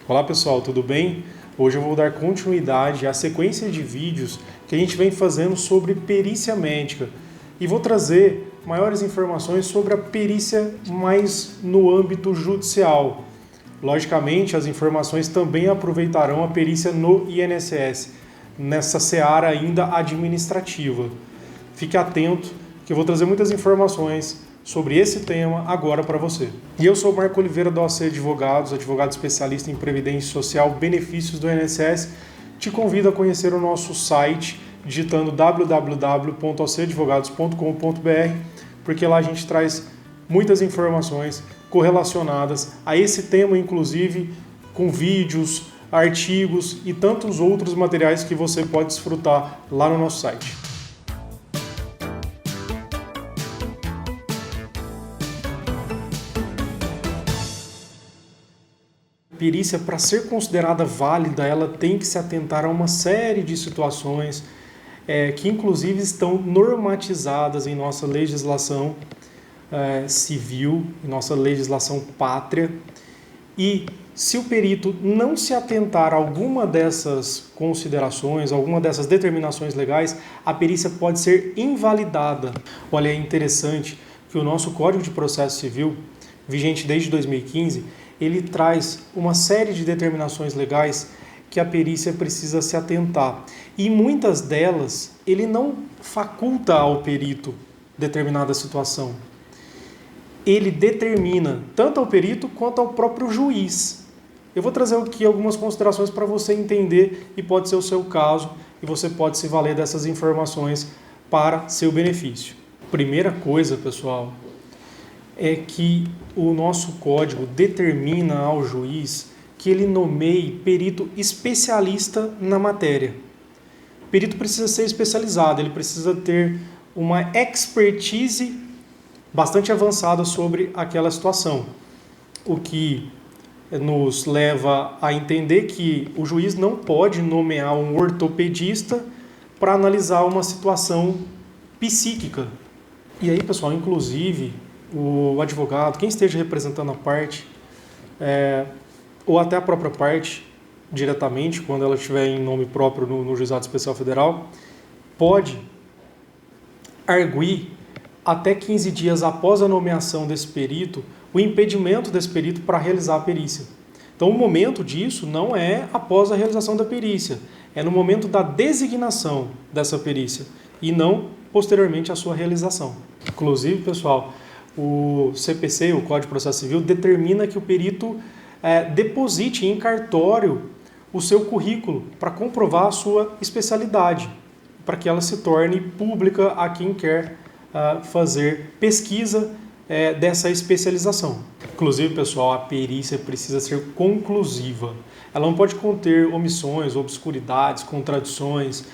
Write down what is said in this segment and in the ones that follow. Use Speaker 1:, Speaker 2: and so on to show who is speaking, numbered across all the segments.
Speaker 1: Olá pessoal, tudo bem? Hoje eu vou dar continuidade à sequência de vídeos que a gente vem fazendo sobre perícia médica e vou trazer maiores informações sobre a perícia mais no âmbito judicial. Logicamente, as informações também aproveitarão a perícia no INSS, nessa seara ainda administrativa. Fique atento que eu vou trazer muitas informações sobre esse tema agora para você. E eu sou o Marco Oliveira do OC Advogados, advogado especialista em Previdência Social, benefícios do INSS. Te convido a conhecer o nosso site digitando www.ocadvogados.com.br, porque lá a gente traz muitas informações correlacionadas a esse tema, inclusive com vídeos, artigos e tantos outros materiais que você pode desfrutar lá no nosso site. Perícia, para ser considerada válida, ela tem que se atentar a uma série de situações que inclusive estão normatizadas em nossa legislação civil, em nossa legislação pátria. E se o perito não se atentar a alguma dessas considerações, alguma dessas determinações legais, a perícia pode ser invalidada. Olha, é interessante que o nosso Código de Processo Civil, vigente desde 2015, ele traz uma série de determinações legais que a perícia precisa se atentar. E muitas delas, ele não faculta ao perito determinada situação. Ele determina tanto ao perito quanto ao próprio juiz. Eu vou trazer aqui algumas considerações para você entender e pode ser o seu caso e você pode se valer dessas informações para seu benefício. Primeira coisa, pessoal, é que o nosso código determina ao juiz que ele nomeie perito especialista na matéria. O perito precisa ser especializado, ele precisa ter uma expertise bastante avançada sobre aquela situação, o que nos leva a entender que o juiz não pode nomear um ortopedista para analisar uma situação psíquica. E aí, pessoal, inclusive, o advogado, quem esteja representando a parte, ou até a própria parte, diretamente, quando ela estiver em nome próprio no Juizado Especial Federal, pode arguir até 15 dias após a nomeação desse perito, o impedimento desse perito para realizar a perícia. Então, o momento disso não é após a realização da perícia, é no momento da designação dessa perícia e não posteriormente à sua realização. Inclusive, pessoal, o CPC, o Código de Processo Civil, determina que o perito deposite em cartório o seu currículo para comprovar a sua especialidade, para que ela se torne pública a quem quer fazer pesquisa dessa especialização. Inclusive, pessoal, a perícia precisa ser conclusiva. Ela não pode conter omissões, obscuridades, contradições.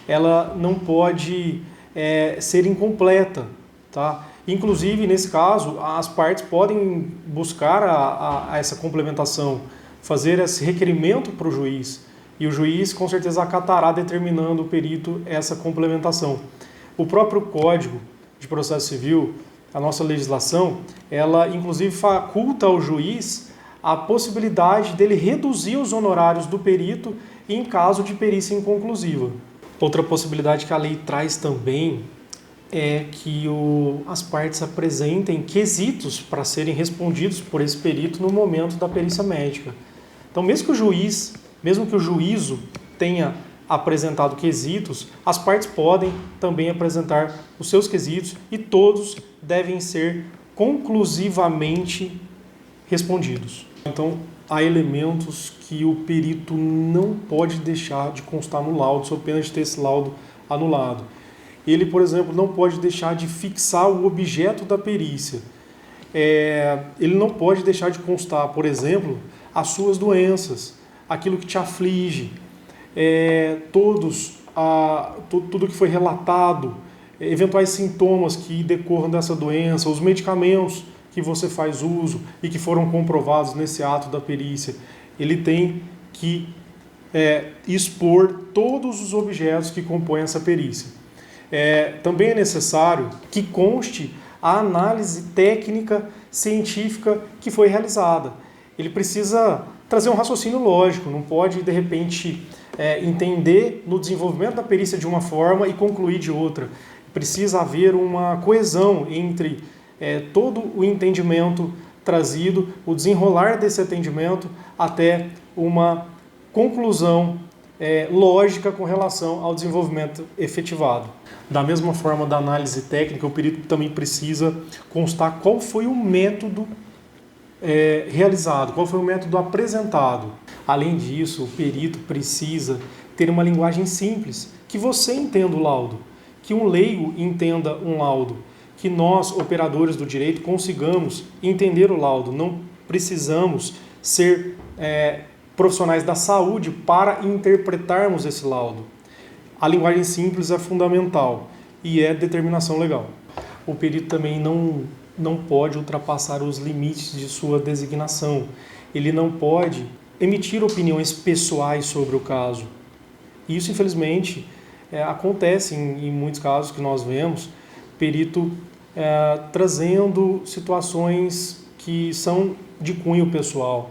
Speaker 1: Ela não pode ser incompleta, tá? Inclusive, nesse caso, as partes podem buscar essa complementação, fazer esse requerimento para o juiz, e o juiz com certeza acatará determinando o perito essa complementação. O próprio Código de Processo Civil, a nossa legislação, ela inclusive faculta ao juiz a possibilidade dele reduzir os honorários do perito em caso de perícia inconclusiva. Outra possibilidade que a lei traz também é que as partes apresentem quesitos para serem respondidos por esse perito no momento da perícia médica. Então, mesmo que o juízo tenha apresentado quesitos, as partes podem também apresentar os seus quesitos e todos devem ser conclusivamente respondidos. Então, há elementos que o perito não pode deixar de constar no laudo, sob pena de ter esse laudo anulado. Ele, por exemplo, não pode deixar de fixar o objeto da perícia. Ele não pode deixar de constar, por exemplo, as suas doenças, aquilo que te aflige, tudo que foi relatado, eventuais sintomas que decorram dessa doença, os medicamentos que você faz uso e que foram comprovados nesse ato da perícia. Ele tem que expor todos os objetos que compõem essa perícia. Também é necessário que conste a análise técnica científica que foi realizada. Ele precisa trazer um raciocínio lógico, não pode, de repente, entender no desenvolvimento da perícia de uma forma e concluir de outra. Precisa haver uma coesão entre todo o entendimento trazido, o desenrolar desse atendimento até uma conclusão lógica com relação ao desenvolvimento efetivado. Da mesma forma da análise técnica, o perito também precisa constar qual foi o método realizado, qual foi o método apresentado. Além disso, o perito precisa ter uma linguagem simples, que você entenda o laudo, que um leigo entenda um laudo, que nós, operadores do direito, consigamos entender o laudo. Não precisamos ser profissionais da saúde para interpretarmos esse laudo. A linguagem simples é fundamental e é determinação legal. O perito também não pode ultrapassar os limites de sua designação. Ele não pode emitir opiniões pessoais sobre o caso. Isso, infelizmente, acontece em muitos casos que nós vemos, perito trazendo situações que são de cunho pessoal,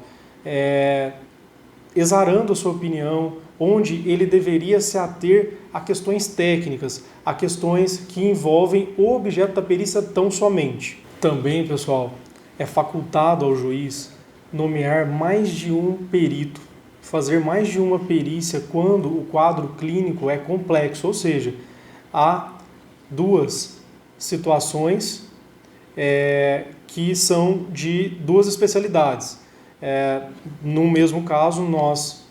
Speaker 1: exarando a sua opinião, onde ele deveria se ater a questões técnicas, a questões que envolvem o objeto da perícia tão somente. Também, pessoal, é facultado ao juiz nomear mais de um perito, fazer mais de uma perícia quando o quadro clínico é complexo, ou seja, há duas situações que são de duas especialidades. No mesmo caso, nós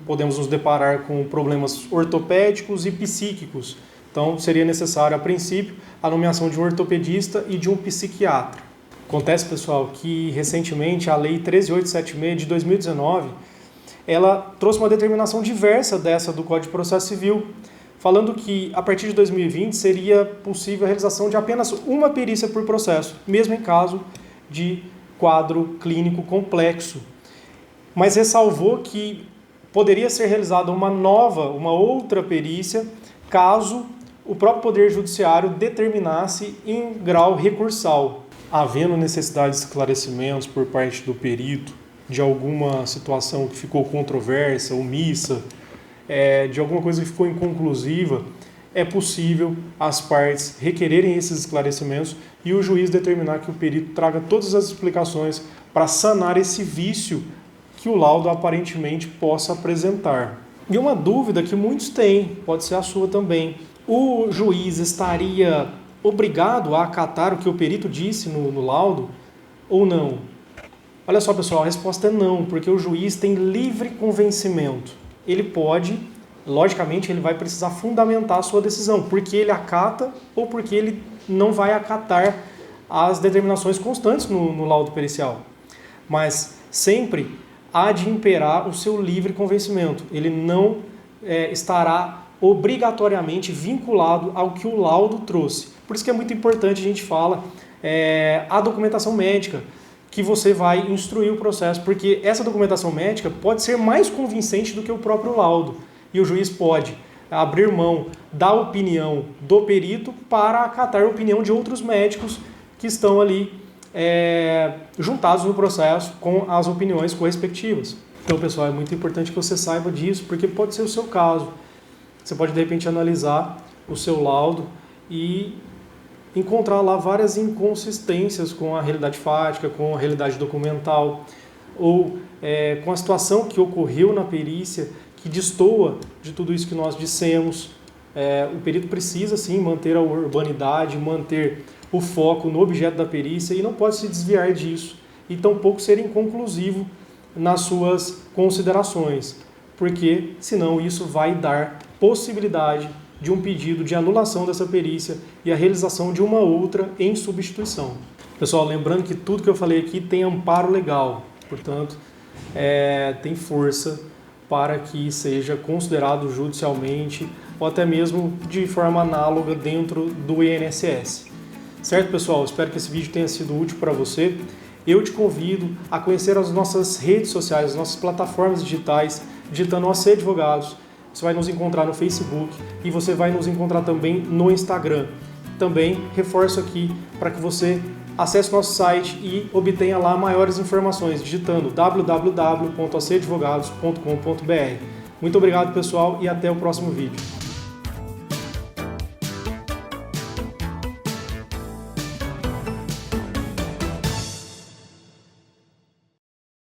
Speaker 1: podemos nos deparar com problemas ortopédicos e psíquicos. Então, seria necessário, a princípio, a nomeação de um ortopedista e de um psiquiatra. Acontece, pessoal, que recentemente a Lei 13.876 de 2019, ela trouxe uma determinação diversa dessa do Código de Processo Civil, falando que a partir de 2020 seria possível a realização de apenas uma perícia por processo, mesmo em caso de quadro clínico complexo. Mas ressalvou que poderia ser realizada uma outra perícia, caso o próprio Poder Judiciário determinasse em grau recursal. Havendo necessidade de esclarecimentos por parte do perito de alguma situação que ficou controversa, omissa, de alguma coisa que ficou inconclusiva, é possível as partes requererem esses esclarecimentos e o juiz determinar que o perito traga todas as explicações para sanar esse vício que o laudo aparentemente possa apresentar. E uma dúvida que muitos têm, pode ser a sua também: o juiz estaria obrigado a acatar o que o perito disse no laudo ou não? Olha só, pessoal, a resposta é não, porque o juiz tem livre convencimento. Ele pode, logicamente, ele vai precisar fundamentar a sua decisão, porque ele acata ou porque ele não vai acatar as determinações constantes no laudo pericial. Mas sempre há de imperar o seu livre convencimento. Ele não estará obrigatoriamente vinculado ao que o laudo trouxe. Por isso que é muito importante a gente fala a documentação médica, que você vai instruir o processo, porque essa documentação médica pode ser mais convincente do que o próprio laudo. E o juiz pode abrir mão da opinião do perito para acatar a opinião de outros médicos que estão ali juntados no processo com as opiniões correspectivas. Então, pessoal, é muito importante que você saiba disso, porque pode ser o seu caso. Você pode, de repente, analisar o seu laudo e encontrar lá várias inconsistências com a realidade fática, com a realidade documental, ou com a situação que ocorreu na perícia, que destoa de tudo isso que nós dissemos. O perito precisa, sim, manter a urbanidade, manter o foco no objeto da perícia e não pode se desviar disso, e tampouco ser inconclusivo nas suas considerações, porque senão isso vai dar possibilidade de um pedido de anulação dessa perícia e a realização de uma outra em substituição. Pessoal, lembrando que tudo que eu falei aqui tem amparo legal, portanto, tem força para que seja considerado judicialmente ou até mesmo de forma análoga dentro do INSS. Certo, pessoal? Espero que esse vídeo tenha sido útil para você. Eu te convido a conhecer as nossas redes sociais, as nossas plataformas digitais, digitando OC Advogados. Você vai nos encontrar no Facebook e você vai nos encontrar também no Instagram. Também reforço aqui para que você acesse nosso site e obtenha lá maiores informações, digitando www.acadvogados.com.br. Muito obrigado, pessoal, e até o próximo vídeo.